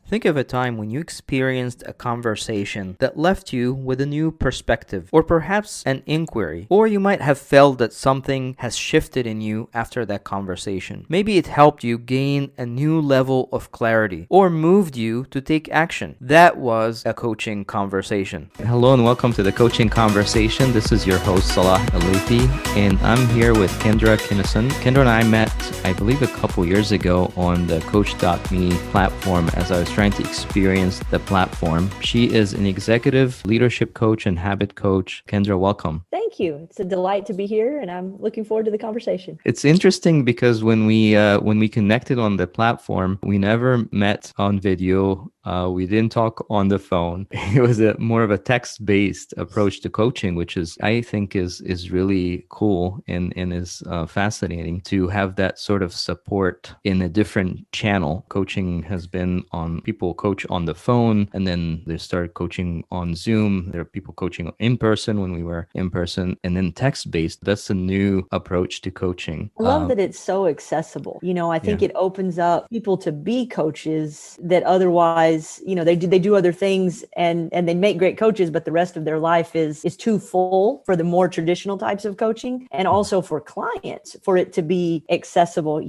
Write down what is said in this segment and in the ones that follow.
Think of a time when you experienced a conversation that left you with a new perspective, or perhaps an inquiry, or you might have felt that something has shifted in you after that conversation. Maybe it helped you gain a new level of clarity, or moved you to take action. That was a coaching conversation. Hello and welcome to the Coaching Conversation. This is your host, Salah Alifi, and I'm here with Kendra Kinnison. Kendra and I met, I believe, a couple years ago on the Coach.me platform as I was trying to experience the platform. She is an executive leadership coach and habit coach. Kendra, welcome. Thank you. It's a delight to be here, and I'm looking forward to the conversation. It's interesting because when we connected on the platform, we never met on video. We didn't talk on the phone. It was more of a text-based approach to coaching, which I think is really cool and is fascinating to have that sort of support in a different channel. Coaching has been on, people coach on the phone, and then they started coaching on Zoom. There are people coaching in person when we were in person, and then text-based. That's a new approach to coaching. I love that it's so accessible. I think it opens up people to be coaches that otherwise, they do other things and they make great coaches, but the rest of their life is too full for the more traditional types of coaching, and also for clients for it to be accessible.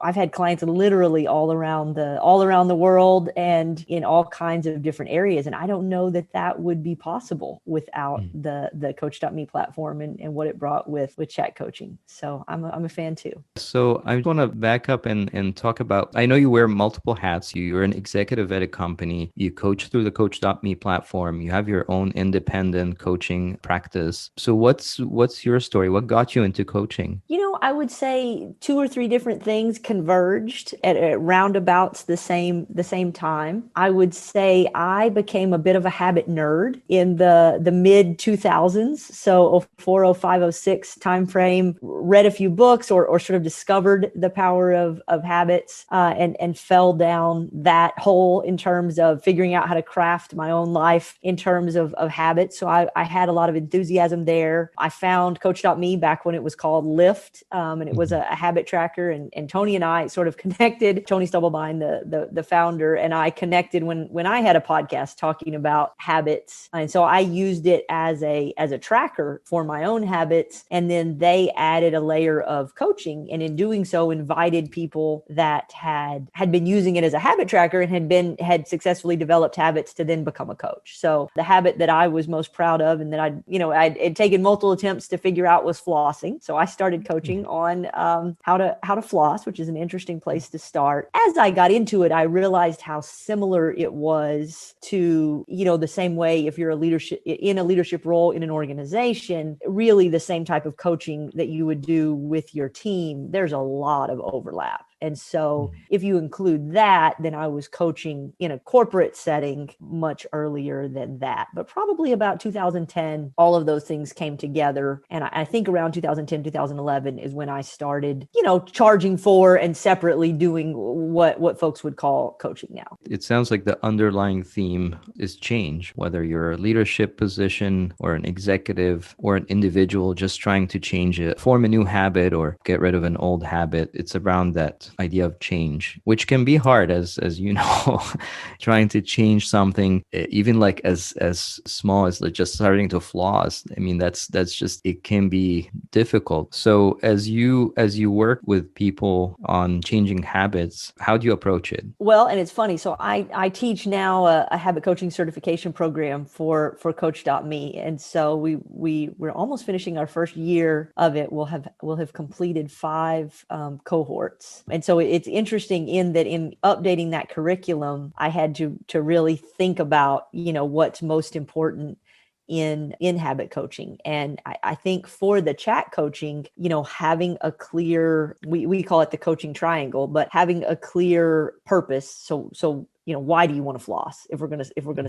I've had clients literally all around the world and in all kinds of different areas, and I don't know that would be possible without the Coach.me platform and what it brought with chat coaching. So I'm a fan too. So I want to back up and talk about, I know you wear multiple hats. You're an executive at a company. You coach through the Coach.me platform. You have your own independent coaching practice. So what's your story? What got you into coaching? I would say 2 or 3 different things converged at roundabouts the same time. I would say I became a bit of a habit nerd in the mid 2000s. So 04, 05, 06 timeframe, read a few books or sort of discovered the power of habits and fell down that hole in terms of figuring out how to craft my own life in terms of habits. So I had a lot of enthusiasm there. I found Coach.me back when it was called Lift. And it was a habit tracker, and Tony and I sort of connected. Tony Stubblebine, the founder, and I connected when I had a podcast talking about habits, and so I used it as a tracker for my own habits. And then they added a layer of coaching, and in doing so, invited people that had been using it as a habit tracker and had successfully developed habits to then become a coach. So the habit that I was most proud of, and that I'd taken multiple attempts to figure out, was flossing. So I started coaching on how to floss, which is an interesting place to start. As I got into it, I realized how similar it was to, the same way if you're in a leadership role in an organization, really the same type of coaching that you would do with your team. There's a lot of overlap. And so if you include that, then I was coaching in a corporate setting much earlier than that. But probably about 2010, all of those things came together. And I think around 2010, 2011 is when I started, charging for and separately doing what folks would call coaching now. It sounds like the underlying theme is change, whether you're a leadership position or an executive or an individual just trying to change it, form a new habit or get rid of an old habit. It's around that idea of change, which can be hard, as you know, trying to change something, even like as small as just starting to floss. I mean, that's just, it can be difficult. So as you work with people on changing habits, how do you approach it? Well, and it's funny. So I teach now a habit coaching certification program for Coach.me, and so we're almost finishing our first year of it. We'll have completed 5 cohorts. And so it's interesting in that in updating that curriculum, I had to really think about, what's most important in habit coaching. And I think for the chat coaching, having a clear, we call it the coaching triangle, but having a clear purpose. So why do you want to floss? If we're going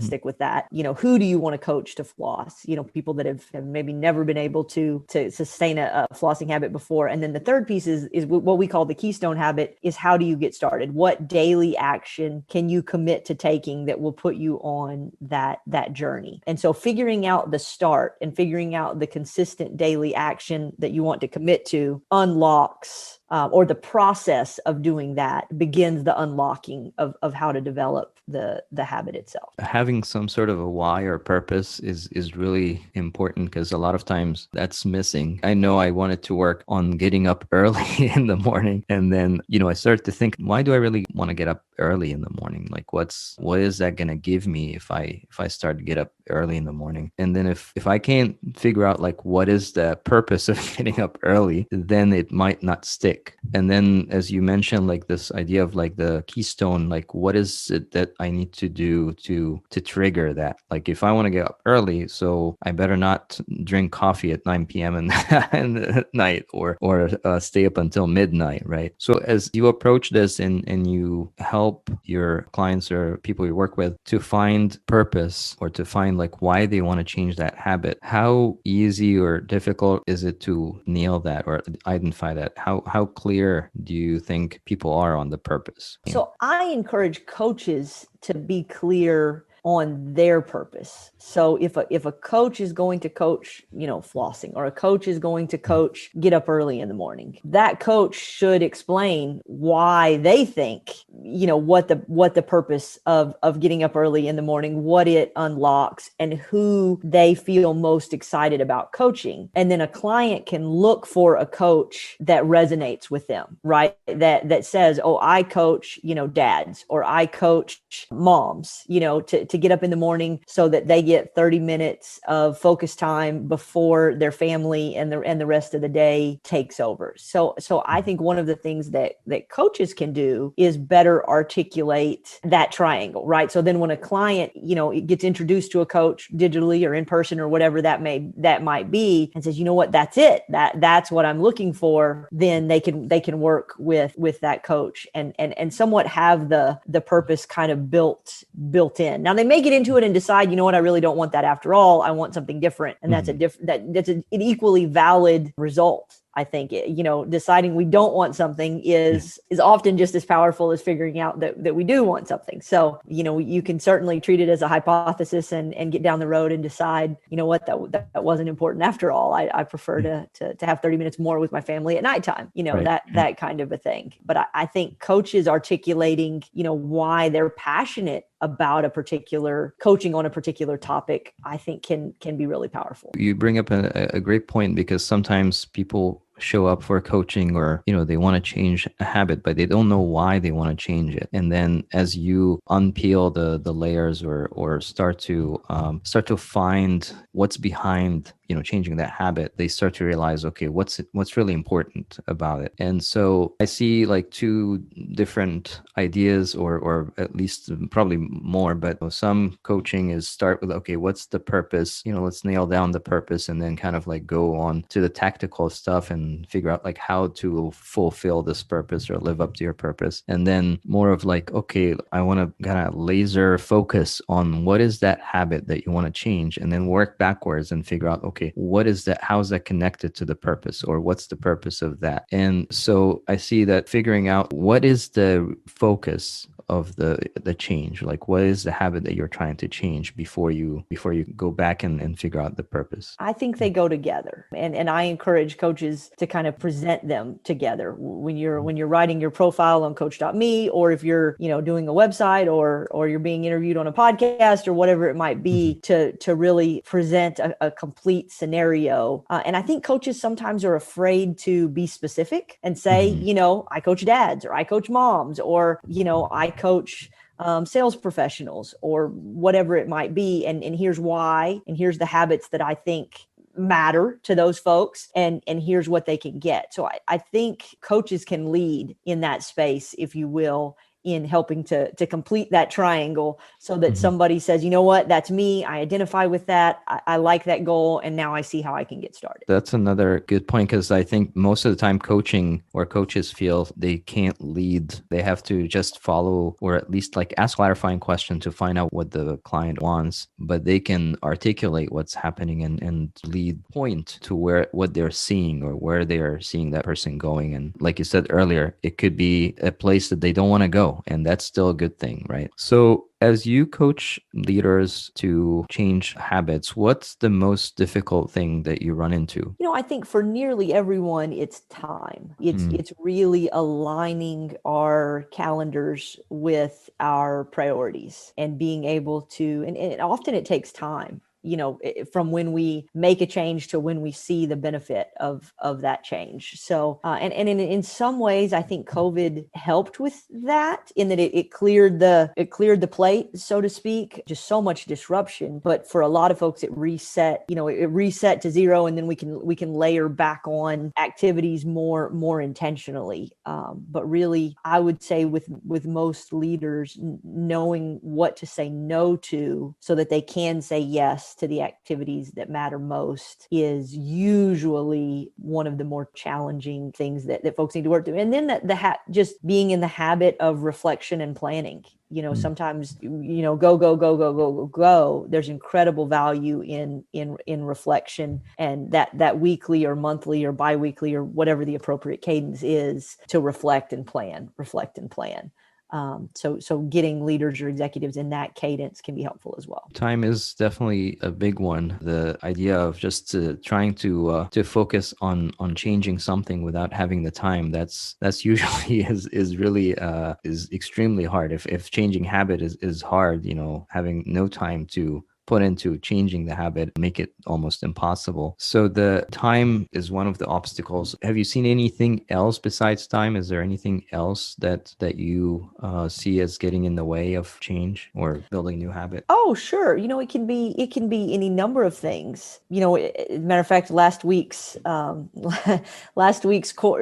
to stick with that, who do you want to coach to floss? People that have maybe never been able to sustain a flossing habit before. And then the third piece is what we call the keystone habit, is how do you get started? What daily action can you commit to taking that will put you on that journey? And so figuring out the start and figuring out the consistent daily action that you want to commit to unlocks or the process of doing that begins the unlocking of how to develop the habit itself. Having some sort of a why or purpose is really important, because a lot of times that's missing. I know I wanted to work on getting up early in the morning, and then I started to think, why do I really want to get up early in the morning? Like, what is that going to give me if I start to get up early in the morning? And then if I can't figure out like what is the purpose of getting up early, then it might not stick. And then, as you mentioned, like this idea of like the keystone, like what is it that I need to do to trigger that? Like, if I want to get up early, so I better not drink coffee at 9 p.m. in the night, or stay up until midnight, right? So as you approach this and you help your clients or people you work with to find purpose, or to find like why they want to change that habit, how easy or difficult is it to nail that or identify that? How clear do you think people are on the purpose? So I encourage coaches to be clear on their purpose. So if a coach is going to coach, flossing, or a coach is going to coach get up early in the morning, that coach should explain why they think, what the purpose of getting up early in the morning, what it unlocks, and who they feel most excited about coaching. And then a client can look for a coach that resonates with them, right? That says, oh, I coach, dads, or I coach moms, to get up in the morning so that they get 30 minutes of focus time before their family and the rest of the day takes over. So I think one of the things that coaches can do is better articulate that triangle, right? So then when a client, gets introduced to a coach digitally or in person or whatever that might be, and says, you know what, that's it, that's what I'm looking for, then they can work with that coach and somewhat have the purpose kind of built in. Now they may get into it and decide, you know what, I really don't want that after all. I want something different. And that's that's an equally valid result. I think, deciding we don't want something is often just as powerful as figuring out that we do want something. So, you can certainly treat it as a hypothesis and get down the road and decide, what, that wasn't important after all. I prefer to have 30 minutes more with my family at nighttime, that kind of a thing. But I think coaches articulating, why they're passionate about a particular coaching on a particular topic, I think can be really powerful. You bring up a great point, because sometimes people show up for coaching, or they want to change a habit, but they don't know why they want to change it. And then as you unpeel the layers, or start to find what's behind changing that habit, they start to realize, okay, what's really important about it. And so I see like two different ideas, or at least probably more, but some coaching is start with, okay, what's the purpose? Let's nail down the purpose, and then kind of like go on to the tactical stuff and figure out like how to fulfill this purpose or live up to your purpose. And then more of like, okay, I want to kind of laser focus on what is that habit that you want to change, and then work backwards and figure out, okay, what is that? How is that connected to the purpose, or what's the purpose of that? And so I see that figuring out what is the focus of the change, like what is the habit that you're trying to change before you go back and figure out the purpose. I think they go together, and I encourage coaches to kind of present them together when you're writing your profile on coach.me, or if you're doing a website, or you're being interviewed on a podcast, or whatever it might be, to really present a complete scenario. And I think coaches sometimes are afraid to be specific and say, I coach dads, or I coach moms, or I coach sales professionals, or whatever it might be. And here's why, and here's the habits that I think matter to those folks, and here's what they can get. So I think coaches can lead in that space, if you will, in helping to complete that triangle, so that somebody says, you know what, that's me. I identify with that. I like that goal. And now I see how I can get started. That's another good point, because I think most of the time coaching or coaches feel they can't lead. They have to just follow, or at least like ask clarifying questions to find out what the client wants, but they can articulate what's happening and lead point to what they're seeing, or where they are seeing that person going. And like you said earlier, it could be a place that they don't want to go. grow, and that's still a good thing, right? So as you coach leaders to change habits, what's the most difficult thing that you run into? I think for nearly everyone, it's time. It's Mm. it's really aligning our calendars with our priorities and being able to, and often it takes time. From when we make a change to when we see the benefit of that change. So, and in some ways, I think COVID helped with that, in that it cleared the plate, so to speak. Just so much disruption, but for a lot of folks, it reset. It reset to zero, and then we can layer back on activities more intentionally. But really, I would say with most leaders, knowing what to say no to so that they can say yes to the activities that matter most is usually one of the more challenging things that folks need to work through. And then just being in the habit of reflection and planning. Sometimes, go. There's incredible value in reflection, and that weekly or monthly or biweekly or whatever the appropriate cadence is to reflect and plan. So getting leaders or executives in that cadence can be helpful as well. Time is definitely a big one. The idea of just trying to focus on changing something without having the time, that's usually is really is extremely hard. If changing habit is hard, having no time to put into changing the habit make it almost impossible. So the time is one of the obstacles. Have you seen anything else besides time? Is there anything else that you see as getting in the way of change or building new habit? Oh, sure. It can be any number of things. Matter of fact, last week's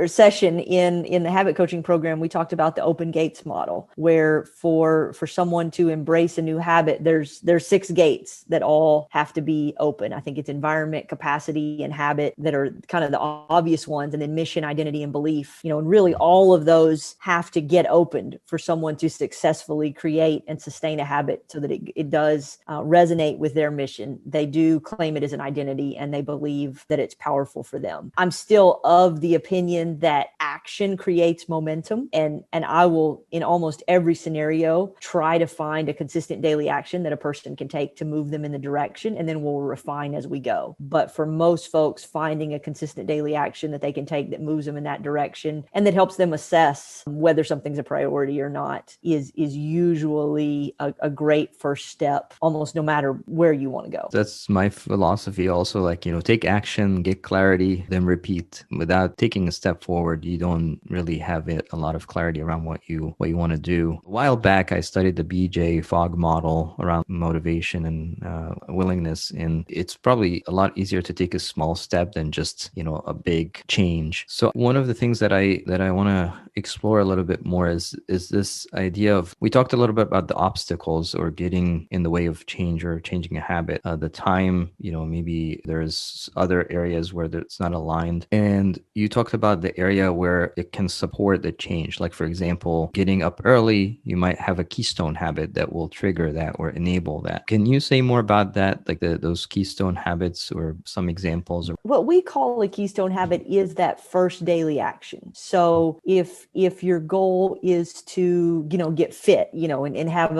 session in the habit coaching program, we talked about the open gates model, where for someone to embrace a new habit, there's 6 gates that all have to be open. I think it's environment, capacity, and habit that are kind of the obvious ones, and then mission, identity, and belief. And really all of those have to get opened for someone to successfully create and sustain a habit so that it does resonate with their mission. They do claim it as an identity, and they believe that it's powerful for them. I'm still of the opinion that action creates momentum, and I will, in almost every scenario, try to find a consistent daily action that a person can take to move them in the direction, and then we'll refine as we go. But for most folks, finding a consistent daily action that they can take that moves them in that direction and that helps them assess whether something's a priority or not is usually a great first step, almost no matter where you want to go. That's my philosophy also, like, take action, get clarity, then repeat. Without taking a step forward, you don't really have a lot of clarity around what you want to do. A while back, I studied the BJ Fogg model around motivation and willingness, and it's probably a lot easier to take a small step than just a big change. So one of the things that I want to explore a little bit more is this idea of, we talked a little bit about the obstacles or getting in the way of change or changing a habit, the time, maybe there's other areas where it's not aligned, and you talked about the area where it can support the change. Like, for example, getting up early, you might have a keystone habit that will trigger that or enable that. Can you say more about that, like those keystone habits or some examples? What we call a keystone habit is that first daily action. So if your goal is to get fit, and have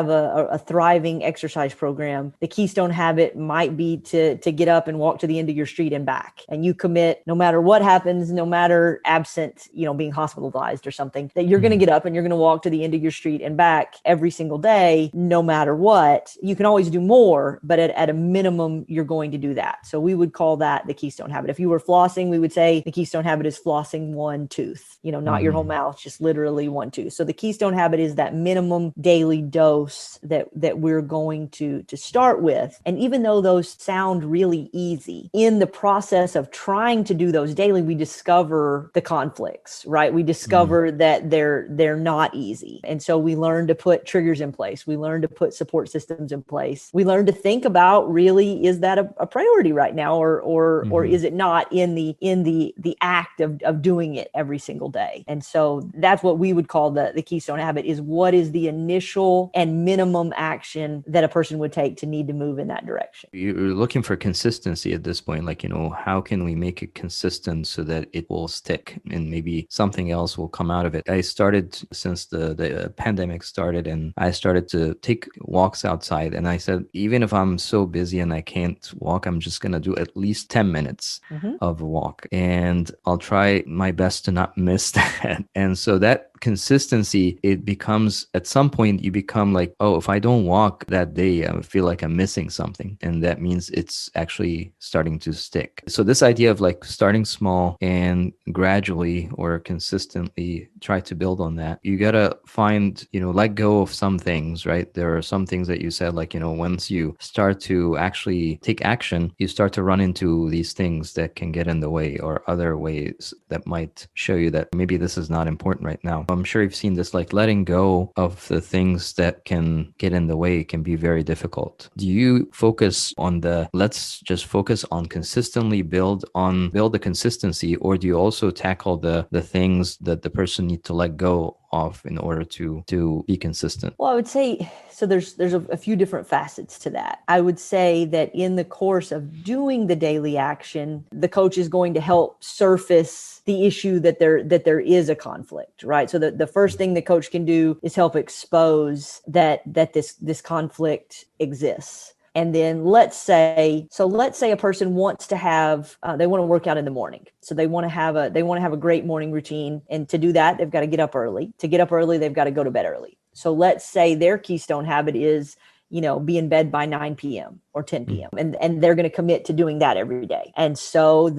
a thriving exercise program, the keystone habit might be to get up and walk to the end of your street and back, and you commit, no matter what happens, no matter absent being hospitalized or something, that you're going to get up and you're going to walk to the end of your street and back every single day, no matter what. You can always do more, but at a minimum, you're going to do that. So we would call that the keystone habit. If you were flossing, we would say the keystone habit is flossing one tooth, not your whole mouth, just literally one tooth. So the keystone habit is that minimum daily dose that we're going to start with. And even though those sound really easy, in the process of trying to do those daily, we discover the conflicts, right? We discover that they're not easy. And so we learn to put triggers in place. We learn to put support systems in place. we learn to think about, really, is that a priority right now, or is it not in the act of doing it every single day? And so that's what we would call the keystone habit, is what is the initial and minimum action that a person would take to need to move in that direction. You're looking for consistency at this point, like, how can we make it consistent so that it will stick and maybe something else will come out of it? I started, since the pandemic started, and I started to take walks outside, and I said, even if I'm so busy and I can't walk, I'm just going to do at least 10 minutes of a walk, and I'll try my best to not miss that. And so that consistency, it becomes, at some point you become like, oh, if I don't walk that day, I feel like I'm missing something, and that means it's actually starting to stick. So this idea of like starting small and gradually or consistently try to build on that, you gotta find, let go of some things, right? There are some things that you said, like, once you start to actually take action, you start to run into these things that can get in the way, or other ways that might show you that maybe this is not important right now. I'm sure you've seen this, like letting go of the things that can get in the way can be very difficult. Do you focus on let's just focus on consistently build the consistency, or do you also tackle the things that the person needs to let go of in order to be consistent? Well, I would say, so there's a few different facets to that. I would say that in the course of doing the daily action, the coach is going to help surface the issue that there is a conflict, right? So the first thing the coach can do is help expose that this conflict exists. And then let's say a person wants to have, they want to work out in the morning. So they want to have a great morning routine. And to do that, they've got to get up early. To get up early, they've got to go to bed early. So let's say their keystone habit is, be in bed by 9 p.m. or 10 p.m. And they're going to commit to doing that every day. And so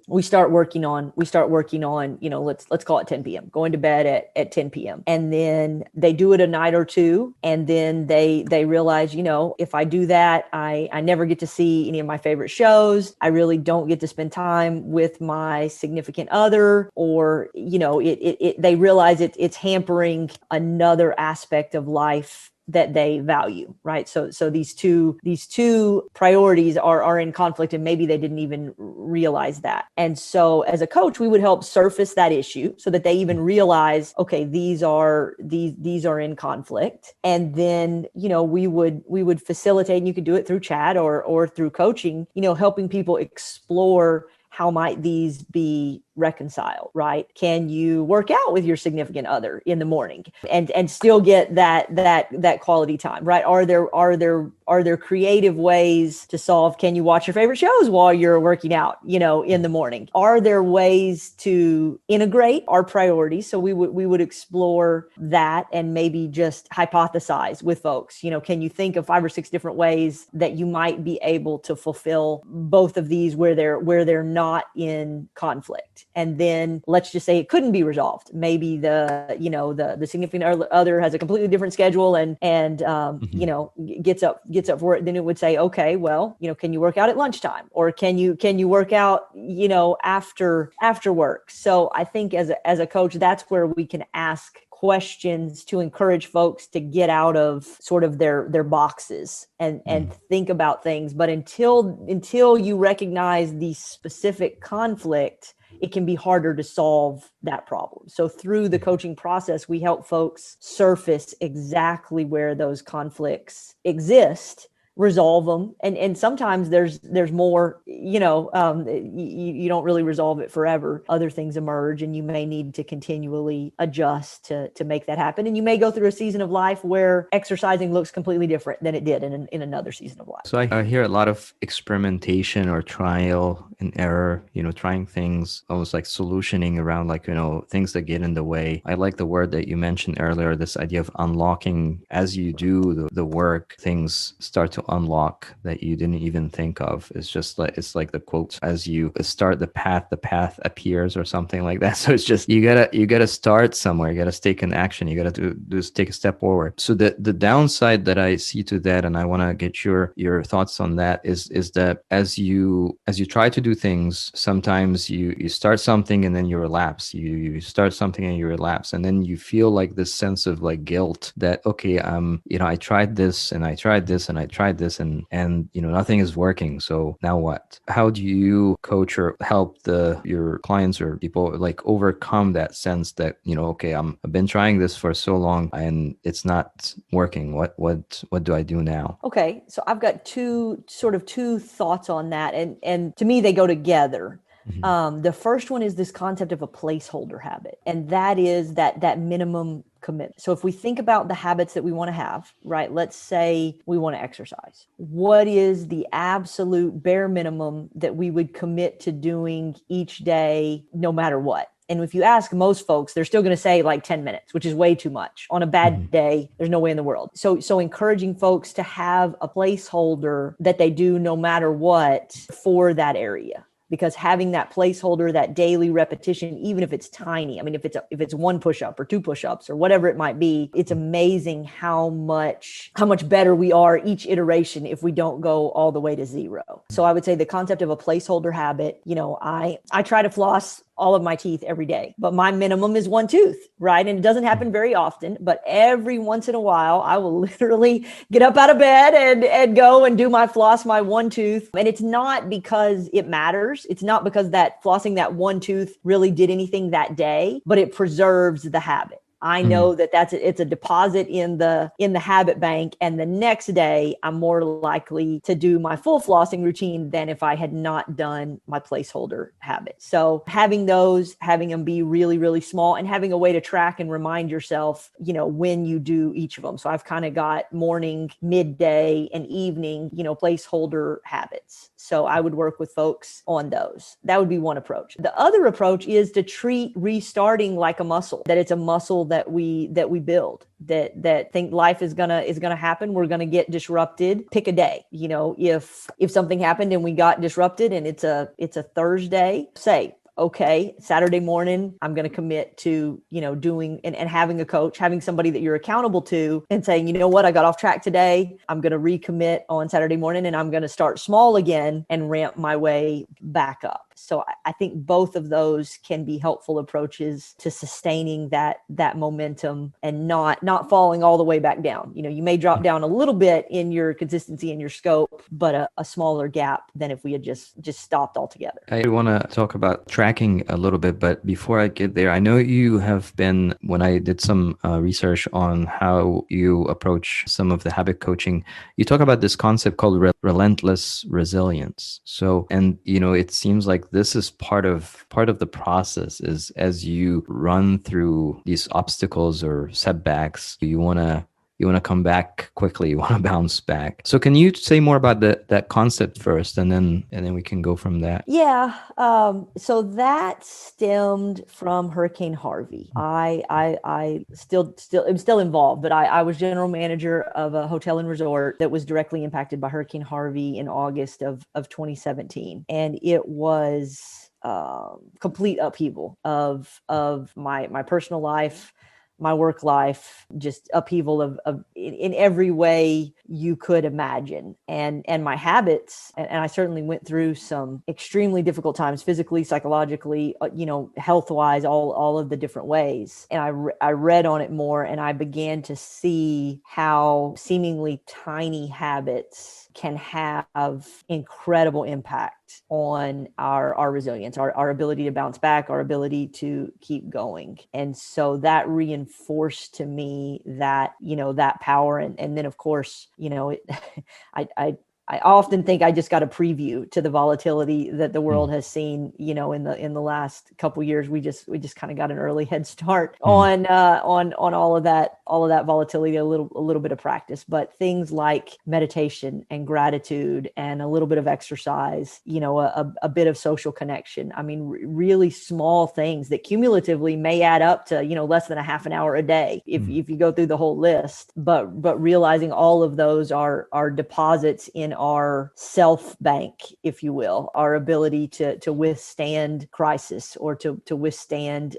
we start working on, let's call it 10 p.m., going to bed at 10 p.m. And then they do it a night or two. And then they realize, if I do that, I never get to see any of my favorite shows. I really don't get to spend time with my significant other, or, they realize it's hampering another aspect of life that they value, right? So these two priorities are in conflict, and maybe they didn't even realize that. And so as a coach, we would help surface that issue so that they even realize, okay, these are in conflict. And then, we would facilitate, and you could do it through chat or through coaching, helping people explore how might these be reconciled, right? Can you work out with your significant other in the morning and still get that quality time, right? Are there creative ways to solve? Can you watch your favorite shows while you're working out, in the morning? Are there ways to integrate our priorities? So we would explore that and maybe just hypothesize with folks. Can you think of 5 or 6 different ways that you might be able to fulfill both of these where they're not in conflict? And then let's just say it couldn't be resolved. Maybe the significant other has a completely different schedule and gets up for it. Then it would say, okay, well, can you work out at lunchtime, or can you work out, after work? So I think as a coach, that's where we can ask questions to encourage folks to get out of sort of their boxes and think about things. But until you recognize the specific conflict, it can be harder to solve that problem. So through the coaching process, we help folks surface exactly where those conflicts exist, resolve them. And sometimes there's more, you don't really resolve it forever. Other things emerge, and you may need to continually adjust to make that happen. And you may go through a season of life where exercising looks completely different than it did in another season of life. So I hear a lot of experimentation or trial and error, trying things, almost like solutioning around, like, things that get in the way. I like the word that you mentioned earlier, this idea of unlocking. As you do the work, things start to unlock that you didn't even think of. It's like the quote, as you start the path appears, or something like that. So it's just, you gotta start somewhere. You gotta take an action. You gotta take a step forward. So the downside that I see to that, and I want to get your thoughts on that, is that as you try to do things, sometimes you start something and then you relapse. You start something and you relapse, and then you feel like this sense of like guilt that, okay, I tried this and I tried this and I tried tried this and nothing is working. So now what? How do you coach or help your clients or people like overcome that sense that, okay, I've been trying this for so long and it's not working. What do I do now? Okay, so I've got two thoughts on that, and to me they go together. The first one is this concept of a placeholder habit, and that is that minimum commitment. So if we think about the habits that we want to have, right? Let's say we want to exercise. What is the absolute bare minimum that we would commit to doing each day, no matter what? And if you ask most folks, they're still going to say like 10 minutes, which is way too much. On a bad day, there's no way in the world. So encouraging folks to have a placeholder that they do no matter what for that area. Because having that placeholder, that daily repetition, even if it's tiny, I mean, if it's one push-up or two push-ups or whatever it might be, it's amazing how much better we are each iteration if we don't go all the way to zero. So I would say the concept of a placeholder habit, I try to floss all of my teeth every day, but my minimum is one tooth, right? And it doesn't happen very often, but every once in a while, I will literally get up out of bed and go and do my one tooth. And it's not because it matters. It's not because that flossing that one tooth really did anything that day, but it preserves the habit. I know that it's a deposit in the habit bank. And the next day I'm more likely to do my full flossing routine than if I had not done my placeholder habit. So having them be really, really small and having a way to track and remind yourself, when you do each of them. So I've kind of got morning, midday, and evening, placeholder habits. So I would work with folks on those. That would be one approach. The other approach is to treat restarting like a muscle, that it's a muscle that we build, that think life is gonna happen. We're gonna get disrupted. Pick a day. If something happened and we got disrupted and it's a Thursday, say, okay, Saturday morning, I'm going to commit to, doing and having a coach, having somebody that you're accountable to and saying, what, I got off track today. I'm going to recommit on Saturday morning and I'm going to start small again and ramp my way back up. So I think both of those can be helpful approaches to sustaining that momentum and not falling all the way back down. You may drop down a little bit in your consistency and your scope, but a smaller gap than if we had just stopped altogether. I want to talk about tracking a little bit, but before I get there, I know you have been, when I did some research on how you approach some of the habit coaching, you talk about this concept called relentless resilience. So, and it seems like this is part of the process is as you run through these obstacles or setbacks, you want to come back quickly, you want to bounce back. So can you say more about that concept first, and then we can go from that? Yeah. So that stemmed from Hurricane Harvey. I'm still involved, but I was general manager of a hotel and resort that was directly impacted by Hurricane Harvey in August of 2017. And it was complete upheaval of my personal life, my work life, just upheaval of in every way you could imagine. And my habits, and I certainly went through some extremely difficult times, physically, psychologically, health-wise, all of the different ways. And I read on it more, and I began to see how seemingly tiny habits can have incredible impact on our resilience, our ability to bounce back, our ability to keep going. And so that reinforced to me that, that power. And then of course, I often think I just got a preview to the volatility that the world has seen, in the last couple of years. We just kind of got an early head start on all of that volatility, a little bit of practice, but things like meditation and gratitude and a little bit of exercise, a bit of social connection. I mean, really small things that cumulatively may add up to, less than a half an hour a day if you go through the whole list, but realizing all of those are deposits in our self bank, if you will, our ability to withstand crisis or to withstand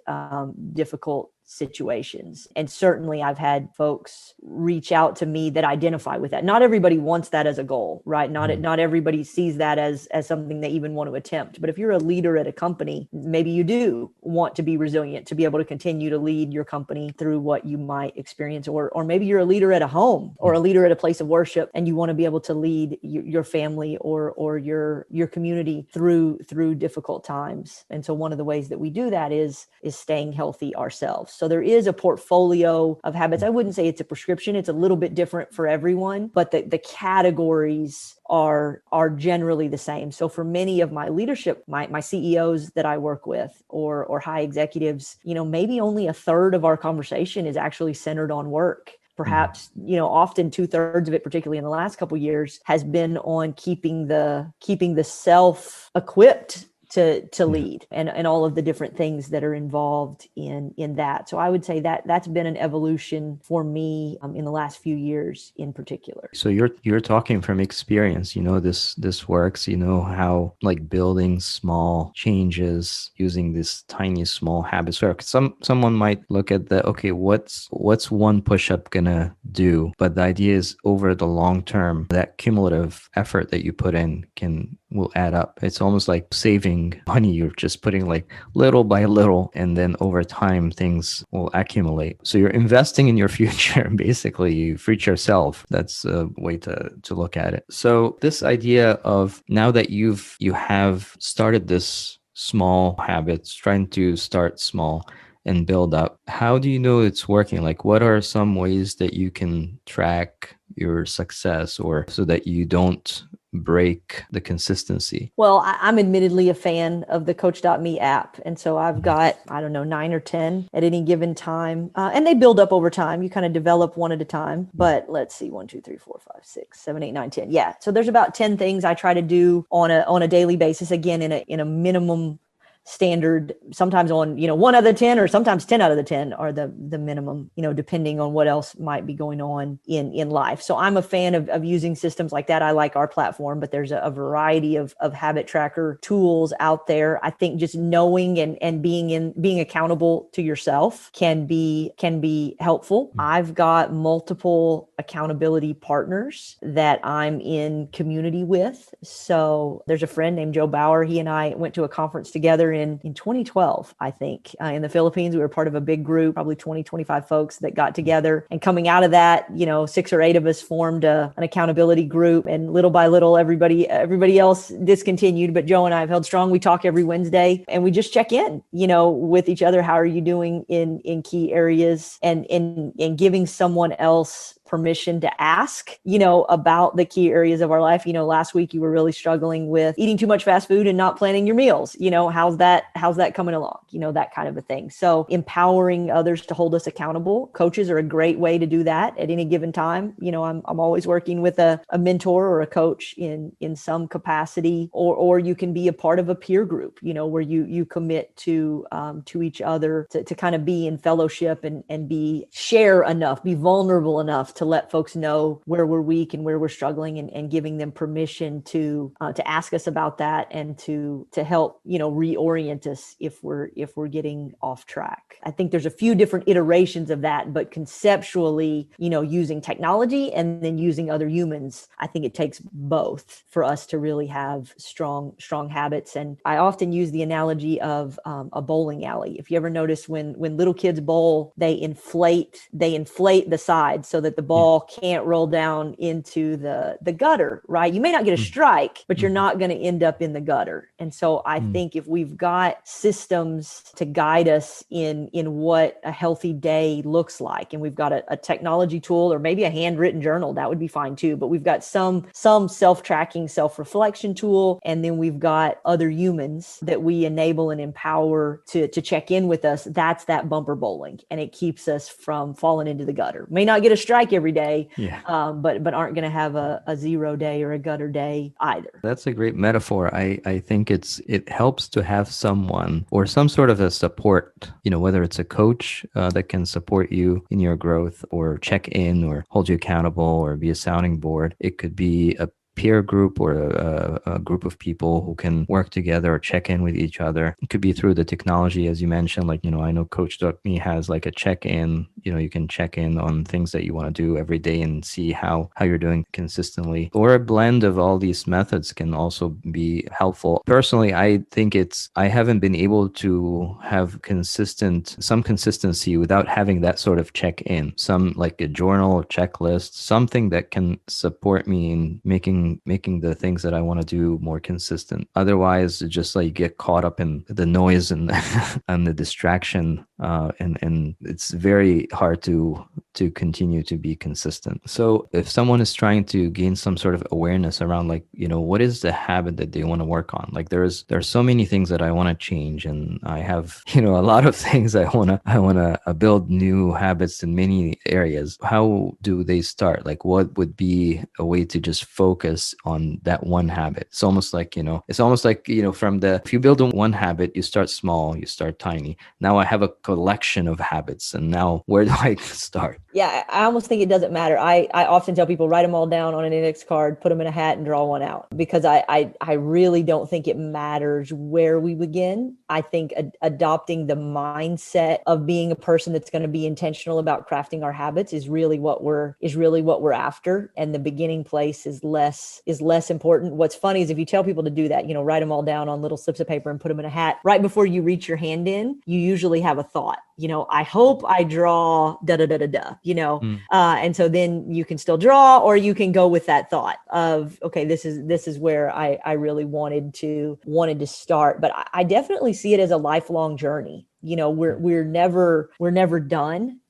difficult situations. And certainly I've had folks reach out to me that identify with that. Not everybody wants that as a goal, right? Not everybody sees that as something they even want to attempt. But if you're a leader at a company, maybe you do want to be resilient, to be able to continue to lead your company through what you might experience. Or maybe you're a leader at a home or a leader at a place of worship, and you want to be able to lead your family or your community through difficult times. And so one of the ways that we do that is staying healthy ourselves. So there is a portfolio of habits. I wouldn't say it's a prescription. It's a little bit different for everyone, but the categories are generally the same. So for many of my leadership, my CEOs that I work with or high executives, maybe only a third of our conversation is actually centered on work. Perhaps, often 2/3 of it, particularly in the last couple of years, has been on keeping the self equipped to lead and all of the different things that are involved in that. So I would say that's been an evolution for me in the last few years in particular. So you're talking from experience, this works, how like building small changes using this tiny small habits work. Someone might look at okay, what's one push-up gonna do? But the idea is over the long term, that cumulative effort that you put in will add up. It's almost like saving money. You're just putting like little by little, and then over time things will accumulate. So you're investing in your future. Basically, you treat yourself. That's a way to look at it. So this idea of now that you have started this small habits, trying to start small and build up, how do you know it's working? Like, what are some ways that you can track your success, or so that you don't break the consistency? Well, I'm admittedly a fan of the Coach.me app. And so I've got, 9 or 10 at any given time. And they build up over time. You kind of develop one at a time. But let's see, 1, 2, 3, 4, 5, 6, 7, 8, 9, 10. Yeah. So there's about 10 things I try to do on a daily basis, again, in a minimum standard, sometimes on, 1 out of the 10, or sometimes 10 out of the 10 are the minimum, depending on what else might be going on in life. So I'm a fan of using systems like that. I like our platform, but there's a variety of habit tracker tools out there. I think just knowing and being accountable to yourself can be helpful. I've got multiple accountability partners that I'm in community with. So there's a friend named Joe Bauer. He and I went to a conference together in 2012, I think, in the Philippines. We were part of a big group, probably 20, 25 folks that got together. And coming out of that, 6 or 8 of us formed an accountability group. And little by little, everybody else discontinued. But Joe and I have held strong. We talk every Wednesday and we just check in, with each other. How are you doing in key areas? And giving someone else permission to ask, about the key areas of our life. Last week you were really struggling with eating too much fast food and not planning your meals. How's that coming along? That kind of a thing. So empowering others to hold us accountable. Coaches are a great way to do that at any given time. I'm always working with a mentor or a coach in some capacity, or you can be a part of a peer group, where you commit to each other to kind of be in fellowship and share enough, be vulnerable enough to let folks know where we're weak and where we're struggling, and giving them permission to ask us about that and to help, reorient us if we're getting off track. I think there's a few different iterations of that, but conceptually, using technology and then using other humans, I think it takes both for us to really have strong habits. And I often use the analogy of a bowling alley. If you ever notice when little kids bowl, they inflate the sides so that the ball can't roll down into the gutter, right? You may not get a strike, but you're not going to end up in the gutter. And so I think if we've got systems to guide us in what a healthy day looks like, and we've got a technology tool or maybe a handwritten journal, that would be fine too. But we've got some self-tracking, self-reflection tool, and then we've got other humans that we enable and empower to check in with us. That's that bumper bowling, and it keeps us from falling into the gutter. May not get a strike every day, but aren't going to have a 0 day or a gutter day either. That's a great metaphor. I think it helps to have someone or some sort of a support, whether it's a coach that can support you in your growth, or check in, or hold you accountable, or be a sounding board. It could be a peer group or a group of people who can work together or check in with each other. It could be through the technology, as you mentioned. Like, I know Coach.me has like a check-in. You can check in on things that you want to do every day and see how you're doing consistently. Or a blend of all these methods can also be helpful. Personally, I think I haven't been able to have some consistency without having that sort of check-in, some like a journal, checklist, something that can support me in making the things that I want to do more consistent. Otherwise, it just like get caught up in the noise and and the distraction, and it's very hard to continue to be consistent. So if someone is trying to gain some sort of awareness around like, what is the habit that they want to work on? Like there's so many things that I want to change, and I have, a lot of things I want to build new habits in many areas. How do they start? Like what would be a way to just focus on that one habit? It's almost like, if you build one habit, you start small, you start tiny. Now I have a collection of habits, and now where do I start? Yeah, I almost think it doesn't matter. I often tell people, write them all down on an index card, put them in a hat, and draw one out, because I really don't think it matters where we begin. I think adopting the mindset of being a person that's going to be intentional about crafting our habits is really what we're after, and the beginning place is less important. What's funny is if you tell people to do that, write them all down on little slips of paper and put them in a hat, right before you reach your hand in, you usually have a thought. I hope I draw da da da da da. And so then you can still draw, or you can go with that thought of, okay, this is where I really wanted to start. But I definitely see it as a lifelong journey. We're never done,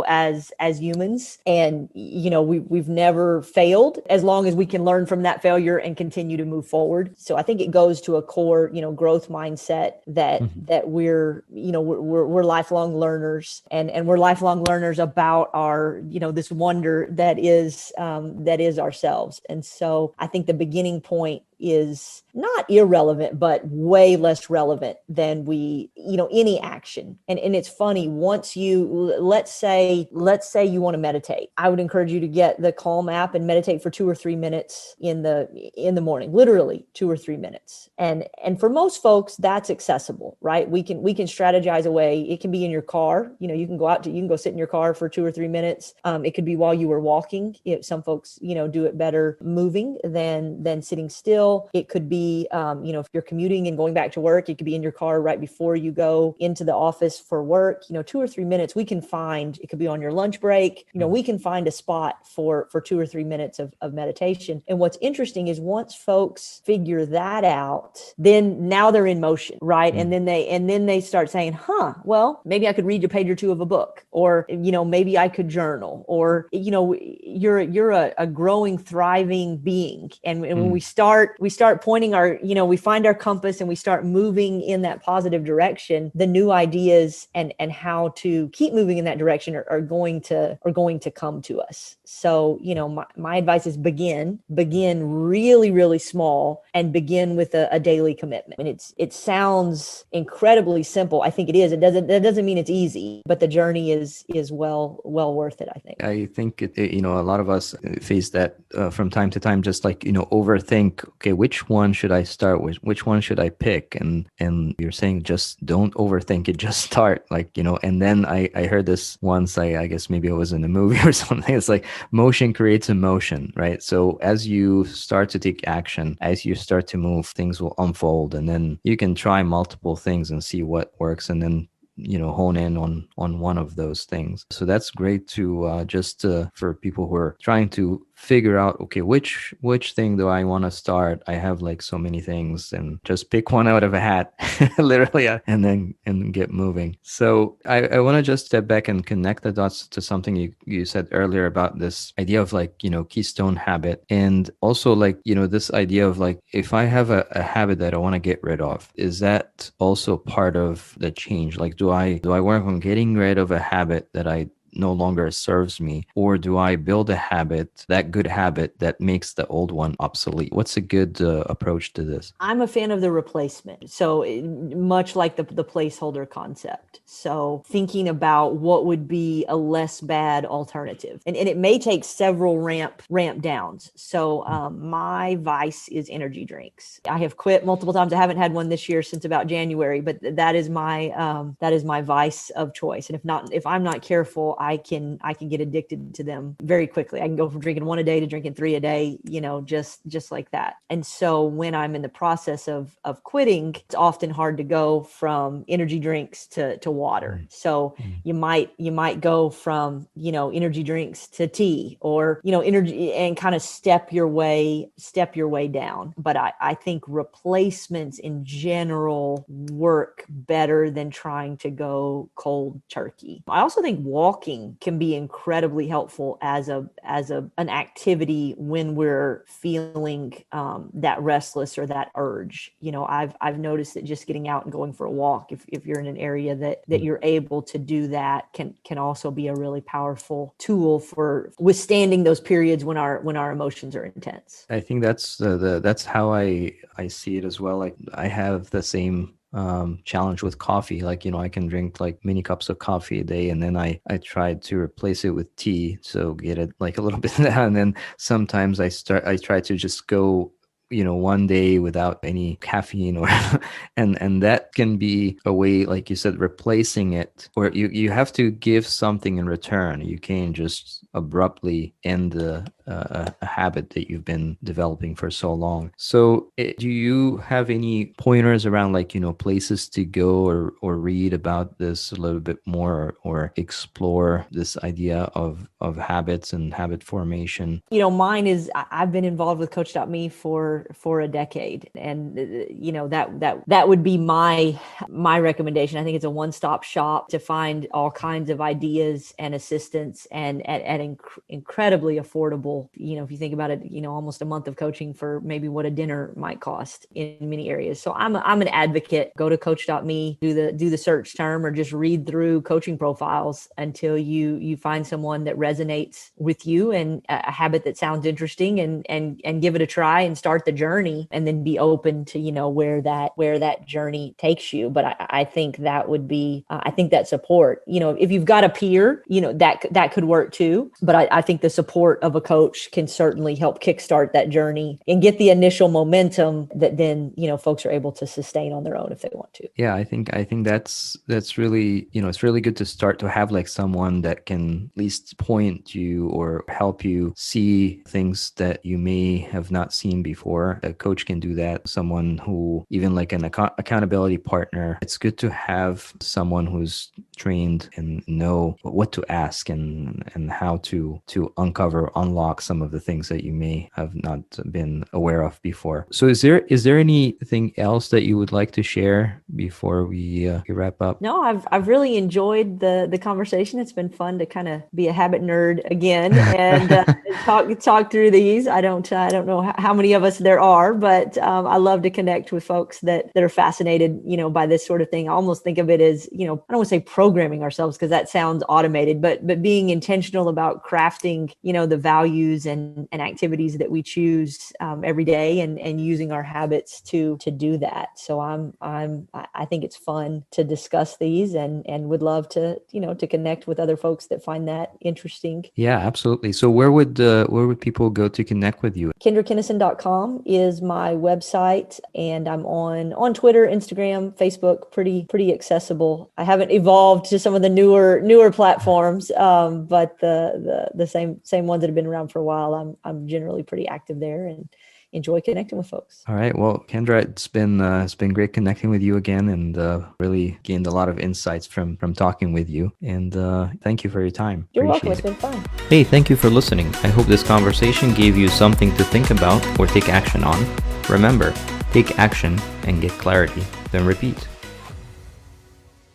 as humans, and, we've never failed, as long as we can learn from that failure and continue to move forward. So I think it goes to a core, growth mindset that we're lifelong learners, and we're lifelong learners about our, this wonder that is ourselves. And so I think the beginning point is not irrelevant, but way less relevant than any action. And it's funny, once let's say you want to meditate, I would encourage you to get the Calm app and meditate for 2 or 3 minutes in the morning, literally 2 or 3 minutes. And for most folks, that's accessible, right? We can strategize away. It can be in your car. You can go sit in your car for 2 or 3 minutes. It could be while you were walking. Some folks, do it better moving than sitting still. It could be, if you're commuting and going back to work, it could be in your car right before you go into the office for work. 2 or 3 minutes, we can find, it could be on your lunch break. We can find a spot for 2 or 3 minutes of meditation. And what's interesting is once folks figure that out, then now they're in motion, right? And then they start saying, well, maybe I could read a page or two of a book, or, maybe I could journal, or, you're a growing, thriving being. And when we start pointing we find our compass and we start moving in that positive direction, the new ideas and how to keep moving in that direction are going to come to us. So, my advice is begin really, really small, and begin with a daily commitment. And it sounds incredibly simple. I think it is. That doesn't mean it's easy, but the journey is well worth it, I think. I think a lot of us face that from time to time, just like, overthink, okay, which one should I start with? Which one should I pick? And you're saying, just don't overthink it, just start, and then I heard this once, I guess maybe it was in a movie or something. It's like motion creates emotion, right? So as you start to take action, as you start to move, things will unfold, and then you can try multiple things and see what works, and then hone in on one of those things. So that's great to for people who are trying to figure out, okay, which thing do I want to start? I have like so many things, and just pick one out of a hat, literally, and get moving. So I want to just step back and connect the dots to something you said earlier about this idea of like, keystone habit, and also like, this idea of like, if I have a habit that I want to get rid of, is that also part of the change? Like, do I work on getting rid of a habit that I no longer serves me? Or do I build a habit, that good habit that makes the old one obsolete? What's a good approach to this? I'm a fan of the replacement. So much like the placeholder concept. So thinking about what would be a less bad alternative. And it may take several ramp downs. So my vice is energy drinks. I have quit multiple times. I haven't had one this year since about January, but that is my vice of choice. And if I'm not careful, I can get addicted to them very quickly. I can go from drinking one a day to drinking 3 a day, just like that. And so when I'm in the process of quitting, it's often hard to go from energy drinks to water. So you might go from, energy drinks to tea, or, energy, and kind of step your way down. But I think replacements in general work better than trying to go cold turkey. I also think walking can be incredibly helpful as an activity when we're feeling that restless or that urge. I've noticed that just getting out and going for a walk, if you're in an area that you're able to do that, can also be a really powerful tool for withstanding those periods when our emotions are intense. I think that's how I see it as well. Like, I have the same challenge with coffee. Like, I can drink like many cups of coffee a day, and then I try to replace it with tea, so get it like a little bit down. And then sometimes I try to just go one day without any caffeine, or and that can be a way, like you said, replacing it, or you have to give something in return. You can't just abruptly end a habit that you've been developing for so long. So do you have any pointers around, like, places to go or read about this a little bit more, or explore this idea of habits and habit formation? Mine is, I've been involved with Coach.me for a decade, and that would be my recommendation. I think it's a one-stop shop to find all kinds of ideas and assistance, and at incredibly affordable. If you think about it, almost a month of coaching for maybe what a dinner might cost in many areas. So I'm an advocate. Go to Coach.me, do the search term, or just read through coaching profiles until you find someone that resonates with you and a habit that sounds interesting, and give it a try and start the journey, and then be open to where that journey takes you. But I think that would be I think that support, if you've got a peer, that could work too. But I think the support of a coach can certainly help kickstart that journey and get the initial momentum that then folks are able to sustain on their own if they want to. Yeah, I think that's really, it's really good to start to have like someone that can at least point you or help you see things that you may have not seen before. A coach can do that. Someone who, even like an accountability partner, it's good to have someone who's trained and know what to ask and how to unlock some of the things that you may have not been aware of before. So is there anything else that you would like to share before we wrap up? No, I've really enjoyed the conversation. It's been fun to kind of be a habit nerd again and talk through these. I don't know how many of us there are, but I love to connect with folks that are fascinated, by this sort of thing. I almost think of it as, I don't want to say programming ourselves, because that sounds automated, but being intentional about crafting, the values and activities that we choose every day, and using our habits to do that. So I think it's fun to discuss these, and would love to connect with other folks that find that interesting. Yeah, absolutely. So where would people go to connect with you? KendraKinnison.com is my website, and I'm on Twitter, Instagram, Facebook, pretty accessible. I haven't evolved to some of the newer platforms, but the same ones that have been around for a while. I'm generally pretty active there and enjoy connecting with folks. All right. Well, Kendra, it's been great connecting with you again, and really gained a lot of insights from talking with you. And thank you for your time. You're welcome. It's been fun. Hey, thank you for listening. I hope this conversation gave you something to think about or take action on. Remember, take action and get clarity. Then repeat.